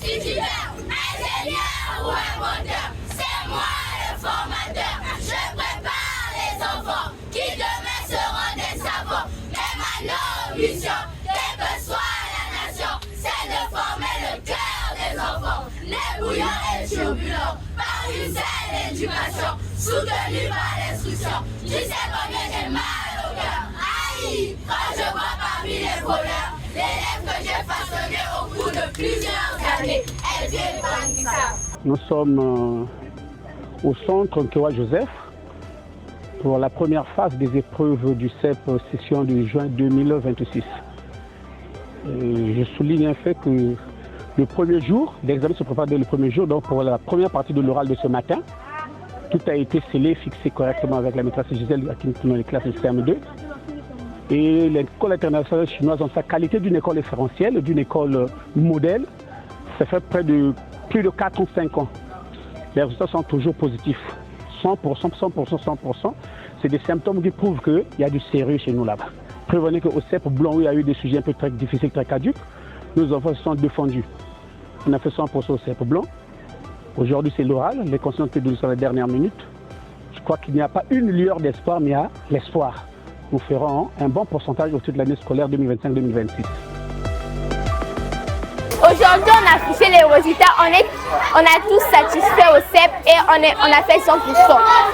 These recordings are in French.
Si tu veux, ingénieur ou inventeur, c'est moi le formateur. Je prépare les enfants qui demain seront des savants. Mais ma noble mission, quelle que soit la nation, c'est de former le cœur des enfants. Les bouillons et turbulents, par une saine éducation, soutenue par l'instruction. Tu sais combien j'ai mal au cœur. Aïe, quand je vois parmi les voleurs, l'élève que j'ai façonné au cours de plusieurs années, elle vient de ça. Nous sommes au centre Nkewa Joseph pour la première phase des épreuves du CEP session de juin 2026. Je souligne un fait que le premier jour, l'examen se prépare dès le premier jour, donc pour la première partie de l'oral de ce matin, tout a été scellé, fixé correctement avec la maîtresse Gisèle qui nous dans les classes de CM2. Et l'école internationale chinoise, en sa qualité d'une école référentielle, d'une école modèle, ça fait plus de 4 ou 5 ans. Les résultats sont toujours positifs. 100%, 100%, 100%. C'est des symptômes qui prouvent qu'il y a du sérieux chez nous là-bas. Prévenez qu'au CEP blanc, où il y a eu des sujets un peu très difficiles, très caduques, nos enfants se sont défendus. On a fait 100% au CEP blanc. Aujourd'hui, c'est l'oral. Les consignes ont été données sur les dernières minutes. Je crois qu'il n'y a pas une lueur d'espoir, mais il y a l'espoir. Nous ferons un bon pourcentage au titre de l'année scolaire 2025-2026. Aujourd'hui, on a affiché les résultats. On a tous satisfait au CEP et on a fait 100%.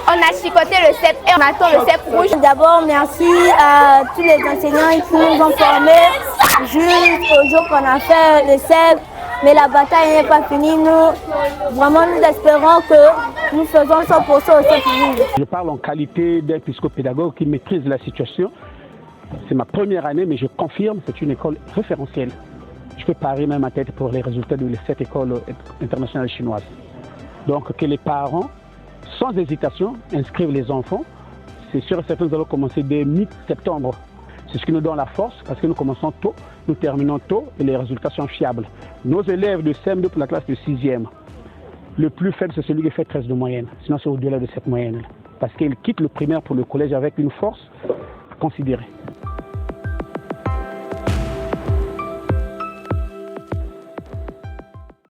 On a chicoté le CEP et on attend le CEP rouge. D'abord, merci à tous les enseignants qui nous ont formés jusqu'au jour qu'on a fait le CEP. Mais la bataille n'est pas finie. Nous espérons que nous faisons 100% au CEP rouge. Je parle en qualité d'un psychopédagogue qui maîtrise la situation. C'est ma première année, mais je confirme que c'est une école référentielle. Je peux parier même à tête pour les résultats de cette école internationale chinoise. Donc que les parents, sans hésitation, inscrivent les enfants. C'est sûr et certain que nous allons commencer dès mi-septembre. C'est ce qui nous donne la force parce que nous commençons tôt, nous terminons tôt et les résultats sont fiables. Nos élèves de CM2 pour la classe de 6e, le plus faible c'est celui qui fait 13 de moyenne. Sinon c'est au-delà de cette moyenne. Parce qu'ils quittent le primaire pour le collège avec une force à considérer.